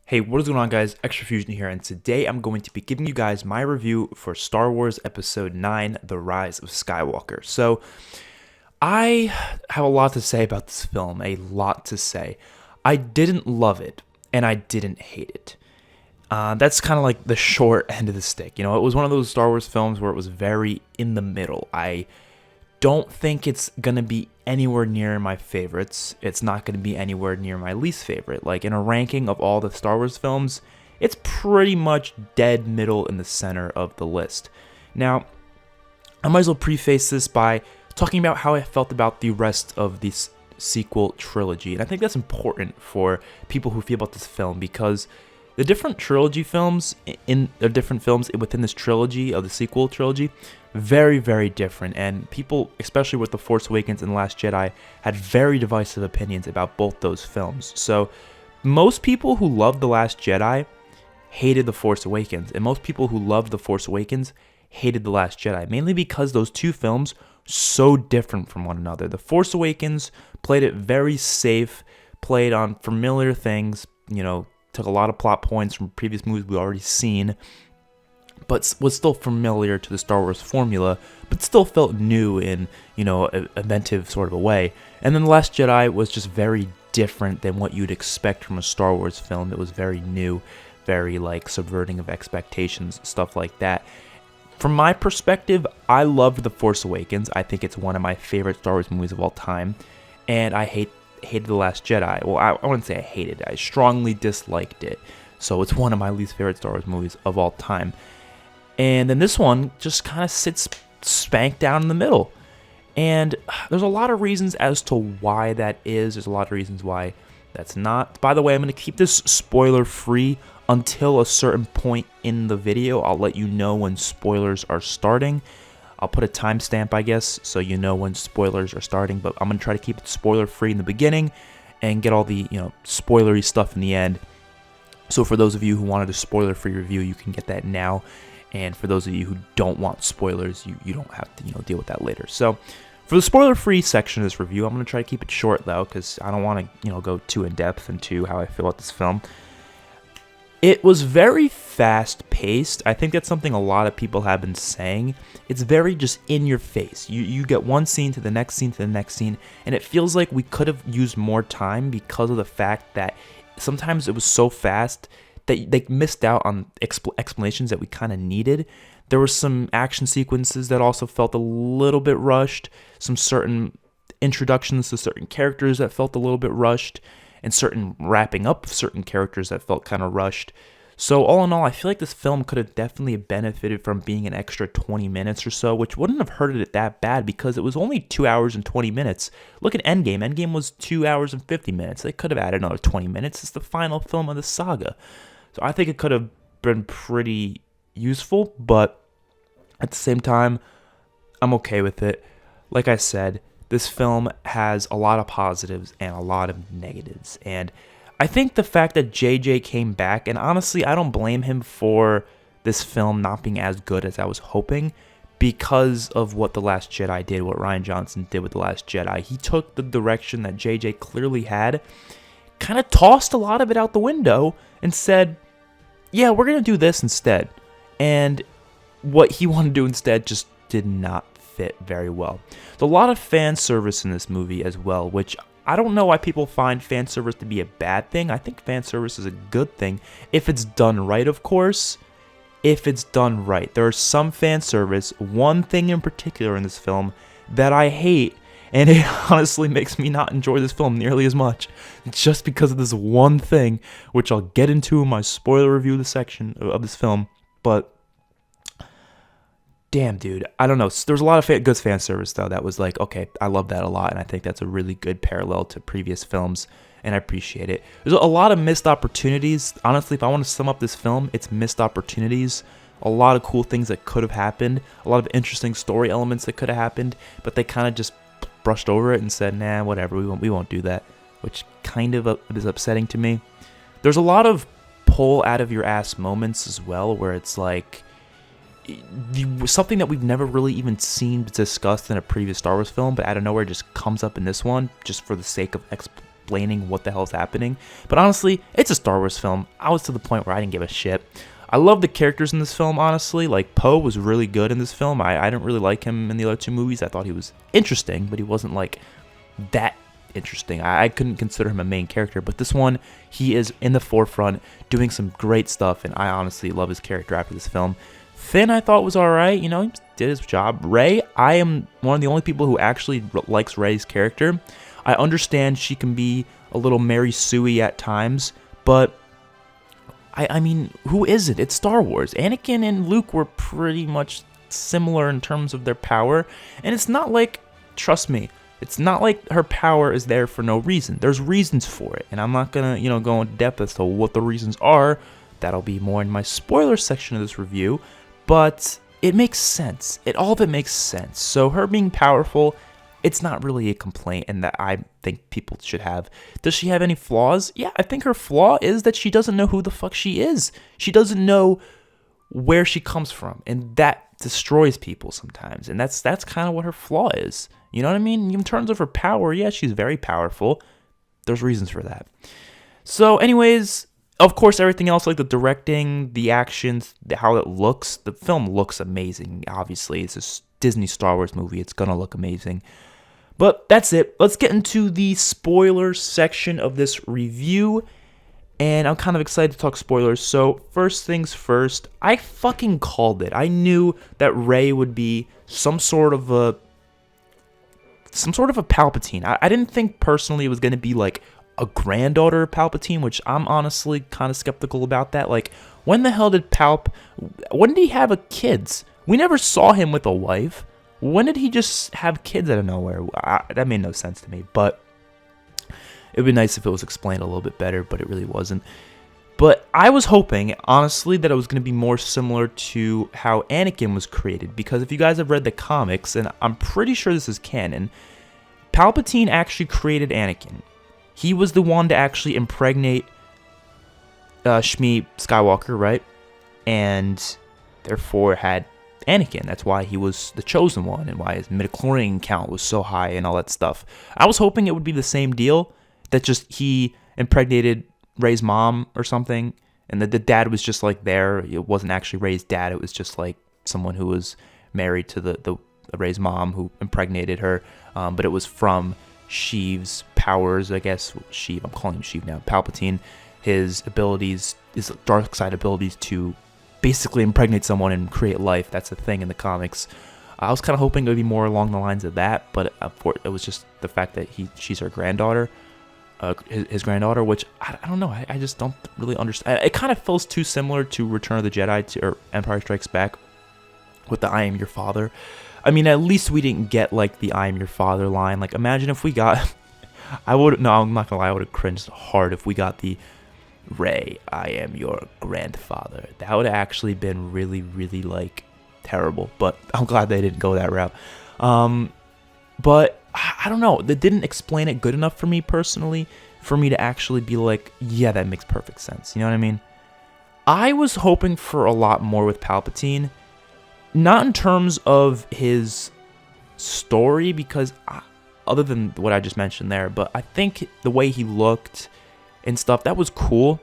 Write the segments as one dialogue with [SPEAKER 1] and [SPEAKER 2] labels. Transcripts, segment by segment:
[SPEAKER 1] Hey, what is going on, guys? XpertFusion here, and today I'm going to be giving you guys my review for Star Wars Episode 9, The Rise of Skywalker. So, I have a lot to say about this film, a lot to say. I didn't love it, and I didn't hate it. That's kind of like the short end of the stick. You know, it was one of those Star Wars films where it was very in the middle. I don't think it's gonna be anywhere near my favorites. It's not gonna be anywhere near my least favorite. Like, in a ranking of all the Star Wars films, it's pretty much dead middle in the center of the list. Now, I might as well preface this by talking about how I felt about the rest of this sequel trilogy. And I think that's important for people who feel about this film, because the different trilogy films different films within this trilogy of the sequel trilogy, very, very different. And people, especially with The Force Awakens and The Last Jedi, had very divisive opinions about both those films. So most people who loved The Last Jedi hated The Force Awakens, and most people who loved The Force Awakens hated The Last Jedi, mainly because those two films so different from one another. The Force Awakens played it very safe, played on familiar things, took a lot of plot points from previous movies we've already seen, but was still familiar to the Star Wars formula, but still felt new in, inventive sort of a way. And then The Last Jedi was just very different than what you'd expect from a Star Wars film. It was very new, very subverting of expectations, stuff like that. From my perspective, I loved The Force Awakens. I think it's one of my favorite Star Wars movies of all time, and I hated The Last Jedi. Well, I wouldn't say I hated it. I strongly disliked it. So it's one of my least favorite Star Wars movies of all time. And then this one just kind of sits spank down in the middle. And there's a lot of reasons as to why that is. There's a lot of reasons why that's not. By the way, I'm going to keep this spoiler-free until a certain point in the video. I'll let you know when spoilers are starting. I'll put a timestamp, I guess, so you know when spoilers are starting. But I'm going to try to keep it spoiler-free in the beginning and get all the, spoilery stuff in the end. So for those of you who wanted a spoiler-free review, you can get that now. And for those of you who don't want spoilers, you don't have to, deal with that later. So for the spoiler-free section of this review, I'm going to try to keep it short, though, because I don't want to, go too in-depth into how I feel about this film. It was very fast-paced. I think that's something a lot of people have been saying. It's very just in your face. You get one scene to the next scene to the next scene, and it feels like we could have used more time because of the fact that sometimes it was so fast that they missed out on explanations that we kind of needed. There were some action sequences that also felt a little bit rushed, some certain introductions to certain characters that felt a little bit rushed, and certain wrapping up of certain characters that felt kind of rushed. So all in all, I feel like this film could have definitely benefited from being an extra 20 minutes or so, which wouldn't have hurted it that bad because it was only 2 hours and 20 minutes. Look at Endgame. Endgame was 2 hours and 50 minutes. They could have added another 20 minutes. It's the final film of the saga. So I think it could have been pretty useful, but at the same time, I'm okay with it. Like I said, this film has a lot of positives and a lot of negatives. And I think the fact that JJ came back, and honestly, I don't blame him for this film not being as good as I was hoping because of what The Last Jedi did, what Rian Johnson did with The Last Jedi. He took the direction that JJ clearly had, kind of tossed a lot of it out the window, and said, yeah, we're going to do this instead. And what he wanted to do instead just did not fit very well. There's a lot of fan service in this movie as well, which I don't know why people find fan service to be a bad thing. I think fan service is a good thing if it's done right, of course. If it's done right. There is some fan service, one thing in particular in this film that I hate, and it honestly makes me not enjoy this film nearly as much, just because of this one thing, which I'll get into in my spoiler review of the section of this film. But damn, dude, I don't know. There's a lot of good fan service, though, that was like, okay, I love that a lot, and I think that's a really good parallel to previous films, and I appreciate it. There's a lot of missed opportunities. Honestly, if I want to sum up this film, it's missed opportunities. A lot of cool things that could have happened, a lot of interesting story elements that could have happened, but they kind of just brushed over it and said, nah, whatever, we won't do that, which kind of is upsetting to me. There's a lot of pull out of your ass moments as well, where it's like something that we've never really even seen discussed in a previous Star Wars film, but out of nowhere just comes up in this one, just for the sake of explaining what the hell's happening. But honestly, it's a Star Wars film. I was to the point where I didn't give a shit. I love the characters in this film, honestly. Like, Poe was really good in this film. I didn't really like him in the other two movies. I thought he was interesting, but he wasn't, like, that interesting. I couldn't consider him a main character, but this one, he is in the forefront, doing some great stuff, and I honestly love his character after this film. Finn, I thought was alright, you know, he did his job. Rey, I am one of the only people who actually likes Rey's character. I understand she can be a little Mary Sue-y at times, but I mean, who is it? It's Star Wars. Anakin and Luke were pretty much similar in terms of their power, and it's not like, trust me, it's not like her power is there for no reason. There's reasons for it, and I'm not gonna, you know, go into depth as to what the reasons are. That'll be more in my spoiler section of this review, but it makes sense. All of it makes sense. So her being powerful, it's not really a complaint, and that I think people should have. Does she have any flaws? Yeah, I think her flaw is that she doesn't know who the fuck she is. She doesn't know where she comes from, and that destroys people sometimes. And that's kind of what her flaw is. You know what I mean? In terms of her power, yeah, she's very powerful. There's reasons for that. So anyways, of course, everything else, like the directing, the actions, how it looks, the film looks amazing. Obviously, it's a Disney Star Wars movie. It's gonna look amazing. But that's it. Let's get into the spoiler section of this review. And I'm kind of excited to talk spoilers. So first things first, I fucking called it. I knew that Rey would be some sort of a Palpatine. I didn't think personally it was going to be like a granddaughter of Palpatine, which I'm honestly kind of skeptical about that. Like, when the hell did when did he have kids? We never saw him with a wife. When did he just have kids out of nowhere? That made no sense to me, but it would be nice if it was explained a little bit better, but it really wasn't. But I was hoping, honestly, that it was going to be more similar to how Anakin was created, because if you guys have read the comics, and I'm pretty sure this is canon, Palpatine actually created Anakin. He was the one to actually impregnate Shmi Skywalker, right? And therefore had Anakin. That's why he was the chosen one, and why his midichlorian count was so high and all that stuff. I was hoping it would be the same deal, that just he impregnated Rey's mom or something, and that the dad was just like there. It wasn't actually Rey's dad. It was just like someone who was married to the Rey's mom who impregnated her. But it was from Sheev's powers, I guess. Sheev, I'm calling him Sheev now. Palpatine, his abilities, his dark side abilities to basically impregnate someone and create life. That's a thing in the comics. I was kind of hoping it would be more along the lines of that, but it was just the fact that she's her granddaughter. His granddaughter, which I don't know. I just don't really understand. It kind of feels too similar to Return of the Jedi or Empire Strikes Back with the "I am your father." I mean, at least we didn't get like the "I am your father" line. Like, imagine if we got. I'm not gonna lie. I would have cringed hard if we got the "Rey, I am your grandfather." That would have actually been really, really like terrible. But I'm glad they didn't go that route. But I don't know. They didn't explain it good enough for me personally, for me to actually be like, yeah, that makes perfect sense. You know what I mean? I was hoping for a lot more with Palpatine. Not in terms of his story, because other than what I just mentioned there, but I think the way he looked and stuff, that was cool.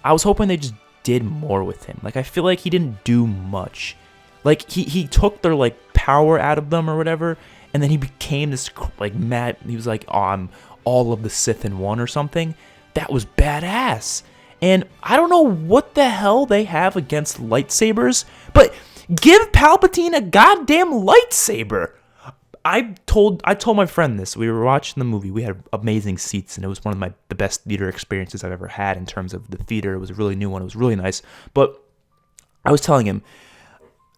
[SPEAKER 1] I was hoping they just did more with him. Like, I feel like he didn't do much. Like, he took their, like, power out of them or whatever, and then he became this, like, mad. He was like, oh, I'm all of the Sith in one or something. That was badass. And I don't know what the hell they have against lightsabers, but give Palpatine a goddamn lightsaber. I told my friend this. We were watching the movie. We had amazing seats, and it was one of the best theater experiences I've ever had in terms of the theater. It was a really new one. It was really nice. But I was telling him,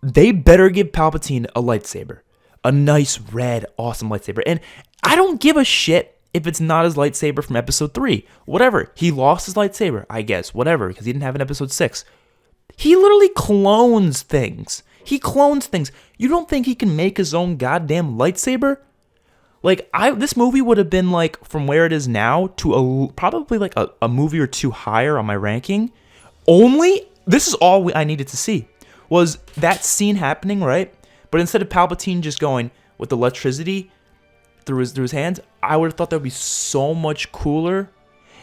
[SPEAKER 1] they better give Palpatine a lightsaber. A nice, red, awesome lightsaber. And I don't give a shit if it's not his lightsaber from episode 3. Whatever. He lost his lightsaber, I guess. Whatever, because he didn't have an episode 6. He literally clones things. He clones things. You don't think he can make his own goddamn lightsaber? Like, this movie would have been, like, from where it is now to probably, like, a movie or two higher on my ranking. This is all I needed to see, was that scene happening, right? But instead of Palpatine just going with electricity, through his hands. I would have thought that would be so much cooler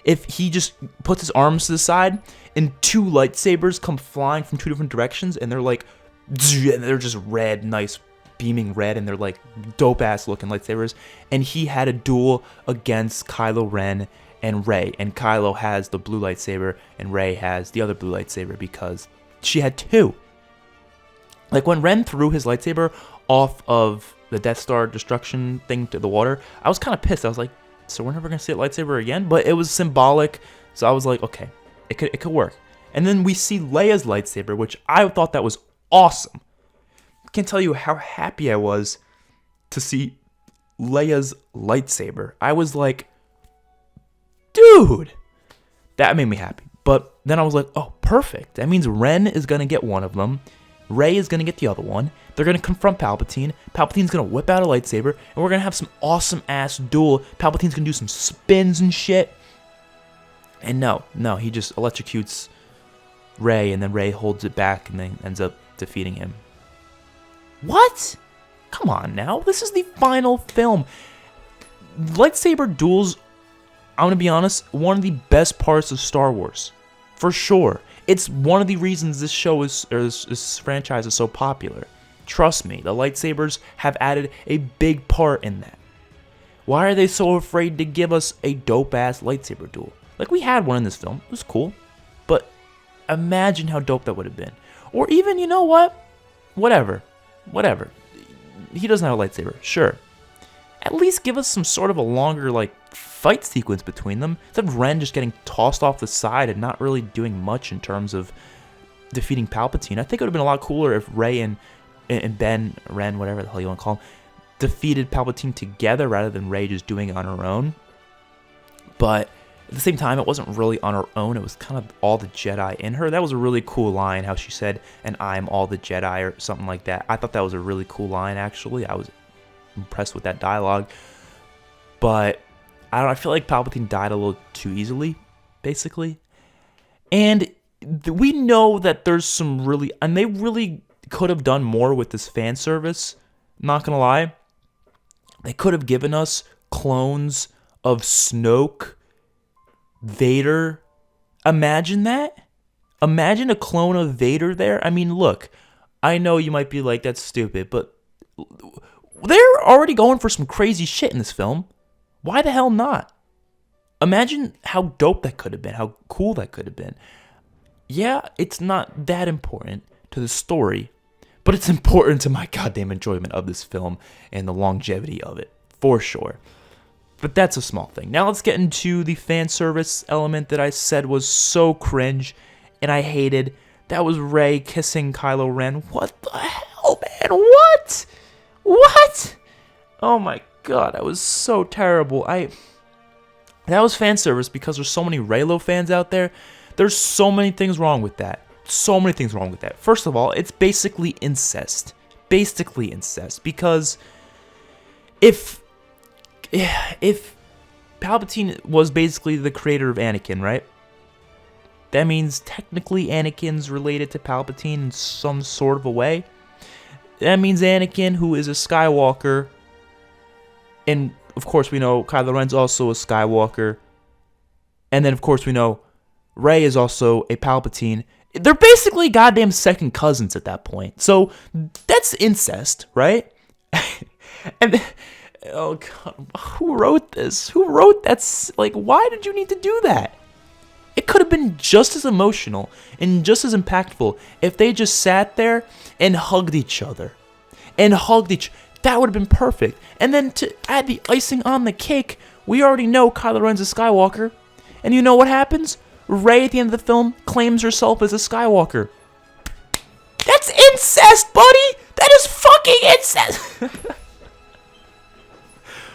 [SPEAKER 1] if he just puts his arms to the side and two lightsabers come flying from two different directions, and they're like, and they're just red, nice beaming red, and they're like dope ass looking lightsabers. And he had a duel against Kylo Ren and Rey, and Kylo has the blue lightsaber and Rey has the other blue lightsaber because she had two. Like when Ren threw his lightsaber off of the Death Star destruction thing to the water, I was kind of pissed. I was like, so we're never gonna see a lightsaber again? But it was symbolic, so I was like, okay, it could work. And then we see Leia's lightsaber, which I thought that was awesome. I can't tell you how happy I was to see Leia's lightsaber. I was like, dude, that made me happy. But then I was like, oh, perfect. That means Ren is gonna get one of them. Rey is going to get the other one. They're going to confront Palpatine. Palpatine's going to whip out a lightsaber. And we're going to have some awesome-ass duel. Palpatine's going to do some spins and shit. And no, he just electrocutes Rey, and then Rey holds it back and then ends up defeating him. What? Come on now. This is the final film. Lightsaber duels, I'm going to be honest, one of the best parts of Star Wars. For sure. It's one of the reasons this show this franchise is so popular. Trust me, the lightsabers have added a big part in that. Why are they so afraid to give us a dope-ass lightsaber duel? Like, we had one in this film. It was cool. But imagine how dope that would have been. Or even, you know what? Whatever. He doesn't have a lightsaber. Sure. At least give us some sort of a longer, like, fight sequence between them, instead of Ren just getting tossed off the side and not really doing much in terms of defeating Palpatine. I think it would have been a lot cooler if Rey and Ren, whatever the hell you want to call him, defeated Palpatine together rather than Rey just doing it on her own. But at the same time, it wasn't really on her own. It was kind of all the Jedi in her. That was a really cool line, how she said, and I'm all the Jedi, or something like that. I thought that was a really cool line, actually. I was impressed with that dialogue. But I feel like Palpatine died a little too easily, basically. And we know that there's some really, and they really could have done more with this fan service, not gonna lie. They could have given us clones of Snoke, Vader. Imagine that. Imagine a clone of Vader there. I mean, look, I know you might be like, that's stupid, but they're already going for some crazy shit in this film. Why the hell not? Imagine how dope that could have been, how cool that could have been. Yeah, it's not that important to the story, but it's important to my goddamn enjoyment of this film and the longevity of it, for sure. But that's a small thing. Now let's get into the fan service element that I said was so cringe and I hated. That was Rey kissing Kylo Ren. What the hell, man? What? What? Oh my god, that was so terrible. That was fan service because there's so many Reylo fans out there. There's so many things wrong with that. So many things wrong with that. First of all, it's basically incest. Basically incest. Because if Palpatine was basically the creator of Anakin, right? That means technically Anakin's related to Palpatine in some sort of a way. That means Anakin, who is a Skywalker, and of course we know Kylo Ren's also a Skywalker, and then of course we know Rey is also a Palpatine. They're basically goddamn second cousins at that point. So that's incest, right? And oh god, who wrote this? Who wrote that? Like, why did you need to do that? It could have been just as emotional and just as impactful if they just sat there and hugged each other. That would have been perfect. And then to add the icing on the cake, we already know Kylo Ren's a Skywalker. And you know what happens? Rey at the end of the film claims herself as a Skywalker. That's incest, buddy! That is fucking incest!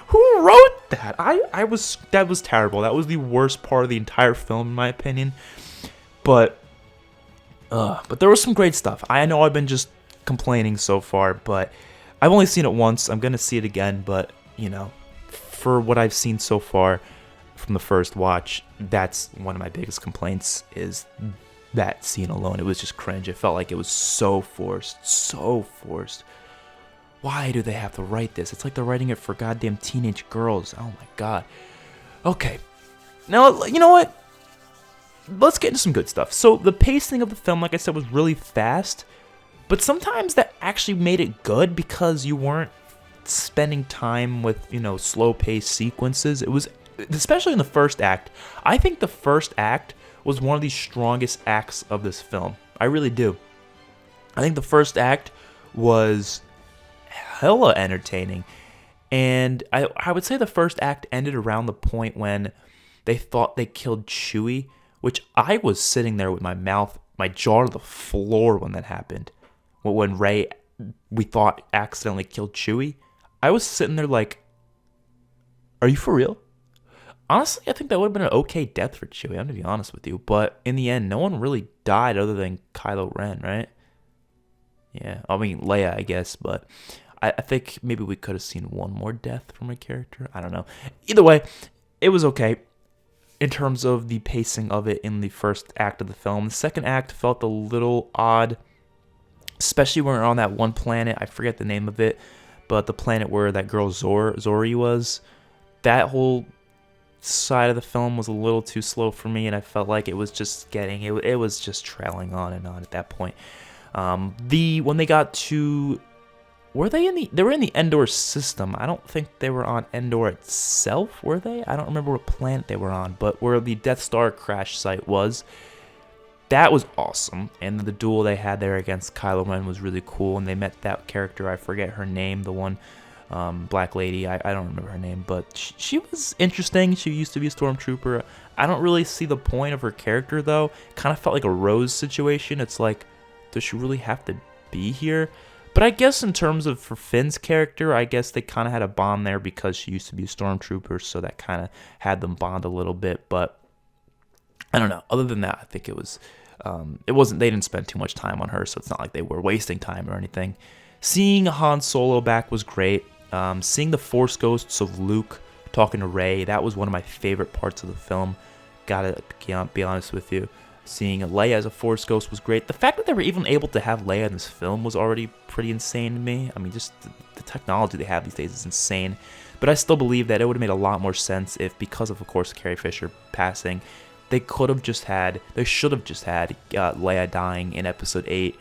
[SPEAKER 1] Who wrote that? That was terrible. That was the worst part of the entire film, in my opinion. But there was some great stuff. I know I've been just complaining so far, but I've only seen it once. I'm gonna see it again, but you know, for what I've seen so far from the first watch, that's one of my biggest complaints, is that scene alone. It was just cringe. It felt like it was so forced. Why do they have to write this? It's like they're writing it for goddamn teenage girls. Oh my god. Okay. Now, you know what? Let's get into some good stuff. So the pacing of the film, like I said, was really fast, but sometimes that actually made it good because you weren't spending time with, slow-paced sequences. It was, especially in the first act, I think the first act was one of the strongest acts of this film. I really do. I think the first act was hella entertaining, and I would say the first act ended around the point when they thought they killed Chewie, which I was sitting there with my jaw to the floor when that happened. When Rey, we thought, accidentally killed Chewie, I was sitting there like, are you for real? Honestly, I think that would have been an okay death for Chewie, I'm going to be honest with you. But in the end, no one really died other than Kylo Ren, right? Yeah, I mean, Leia, I guess, but I think maybe we could have seen one more death from a character. I don't know. Either way, it was okay in terms of the pacing of it in the first act of the film. The second act felt a little odd, especially when we were on that one planet. I forget the name of it, but the planet where that girl Zori was. That whole side of the film was a little too slow for me, and I felt like it was just it was just trailing on and on at that point. When they got to, they were in the Endor system. I don't think they were on Endor itself, were they? I don't remember what planet they were on, but where the Death Star crash site was, that was awesome. And the duel they had there against Kylo Ren was really cool, and they met that character, I forget her name, the one black lady, I don't remember her name, but she was interesting. She used to be a stormtrooper. I don't really see the point of her character, though. Kind of felt like a Rose situation. It's like, does she really have to be here? But I guess in terms of for Finn's character, I guess they kind of had a bond there because she used to be a stormtrooper, so that kind of had them bond a little bit. But I don't know. Other than that, I think it wasn't, they didn't spend too much time on her, so it's not like they were wasting time or anything. Seeing Han Solo back was great. Seeing the Force ghosts of Luke talking to Rey, that was one of my favorite parts of the film. Gotta be honest with you. Seeing Leia as a Force ghost was great. The fact that they were even able to have Leia in this film was already pretty insane to me. I mean, just the technology they have these days is insane. But I still believe that it would have made a lot more sense if, because of course, Carrie Fisher passing, they should have just had Leia dying in Episode 8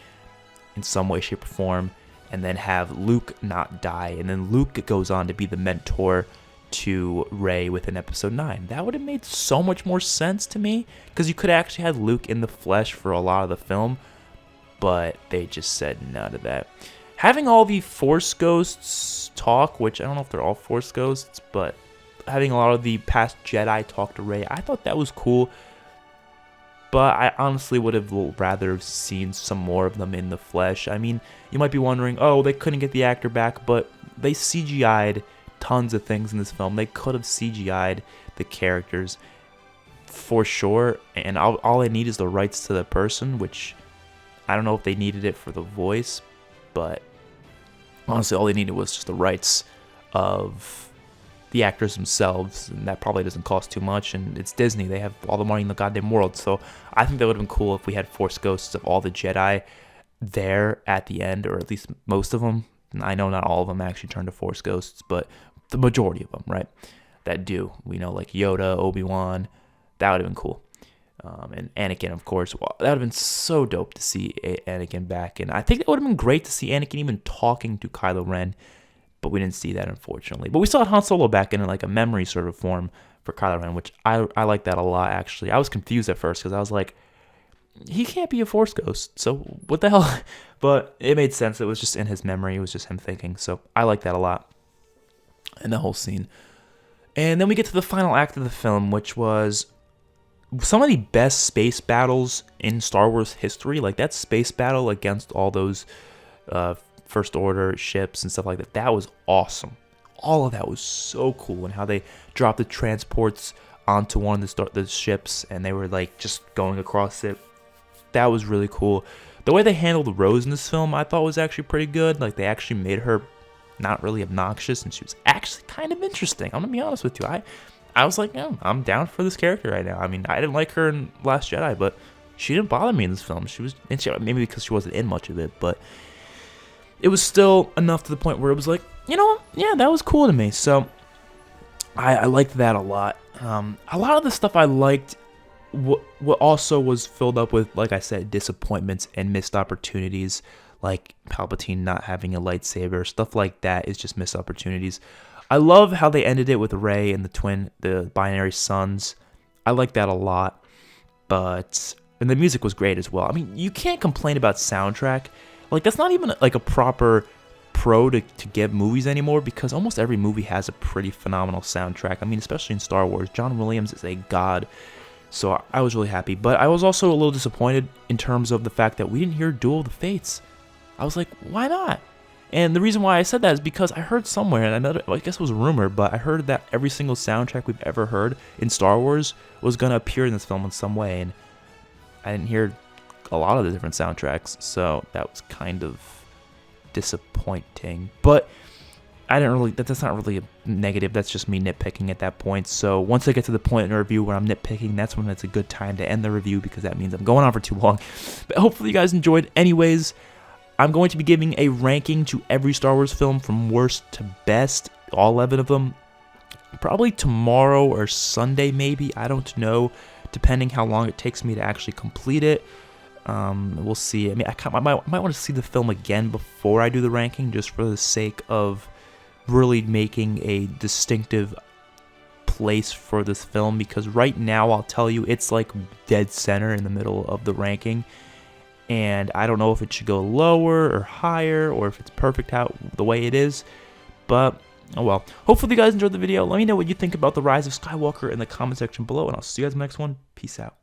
[SPEAKER 1] in some way, shape, or form, and then have Luke not die, and then Luke goes on to be the mentor to Rey within Episode 9. That would have made so much more sense to me, because you could have actually had Luke in the flesh for a lot of the film, but they just said no to that. Having all the Force ghosts talk, which I don't know if they're all Force ghosts, but having a lot of the past Jedi talk to Rey, I thought that was cool, but I honestly would have rather seen some more of them in the flesh. I mean, you might be wondering, oh, they couldn't get the actor back, but they CGI'd tons of things in this film. They could have CGI'd the characters for sure, and all I need is the rights to the person, which I don't know if they needed it for the voice, but honestly, all they needed was just the rights of the actors themselves, and that probably doesn't cost too much, and it's Disney. They have all the money in the goddamn world, so I think that would have been cool if we had Force ghosts of all the Jedi there at the end, or at least most of them. I know not all of them actually turn to Force ghosts, but the majority of them, right, that do. We know, like Yoda, Obi-Wan, that would have been cool. And Anakin, of course. Well, that would have been so dope to see Anakin back, and I think it would have been great to see Anakin even talking to Kylo Ren, but we didn't see that, unfortunately. But we saw Han Solo back in like a memory sort of form for Kylo Ren, which I like that a lot, actually. I was confused at first because I was like, he can't be a Force ghost, so what the hell? But it made sense. It was just in his memory. It was just him thinking, so I like that a lot, and the whole scene. And then we get to the final act of the film, which was some of the best space battles in Star Wars history. Like that space battle against all those First Order ships and stuff like that. That was awesome. All of that was so cool, and how they dropped the transports onto one of the ships, and they were like just going across it. That was really cool. The way they handled Rose in this film, I thought was actually pretty good. Like they actually made her not really obnoxious, and she was actually kind of interesting. I'm gonna be honest with you. I was like, yeah, I'm down for this character right now. I mean, I didn't like her in Last Jedi, but she didn't bother me in this film. Maybe because she wasn't in much of it, but it was still enough to the point where it was like, you know, yeah, that was cool to me. So I liked that a lot. A lot of the stuff I liked, what also was filled up with, like I said, disappointments and missed opportunities, like Palpatine not having a lightsaber. Stuff like that is just missed opportunities. I love how they ended it with Rey and the binary sons. I like that a lot. And the music was great as well. I mean, you can't complain about soundtrack. Like, that's not even like a proper pro to get movies anymore, because almost every movie has a pretty phenomenal soundtrack. I mean, especially in Star Wars, John Williams is a god. So I was really happy. But I was also a little disappointed in terms of the fact that we didn't hear Duel of the Fates. I was like, why not? And the reason why I said that is because I heard somewhere, and I guess it was a rumor, but I heard that every single soundtrack we've ever heard in Star Wars was going to appear in this film in some way. And I didn't hear a lot of the different soundtracks, so that was kind of disappointing. But I didn't really, that's not really a negative, that's just me nitpicking at that point. So once I get to the point in the review where I'm nitpicking, that's when it's a good time to end the review, because that means I'm going on for too long. But hopefully you guys enjoyed. Anyways, I'm going to be giving a ranking to every Star Wars film from worst to best, all 11 of them, probably tomorrow or Sunday maybe, I don't know, depending how long it takes me to actually complete it. We'll see. I mean, I might want to see the film again before I do the ranking, just for the sake of really making a distinctive place for this film, because right now I'll tell you it's like dead center in the middle of the ranking, and I don't know if it should go lower or higher, or if it's perfect out the way it is, but oh well. Hopefully you guys enjoyed the video. Let me know what you think about The Rise of Skywalker in the comment section below, and I'll see you guys in the next one. Peace out.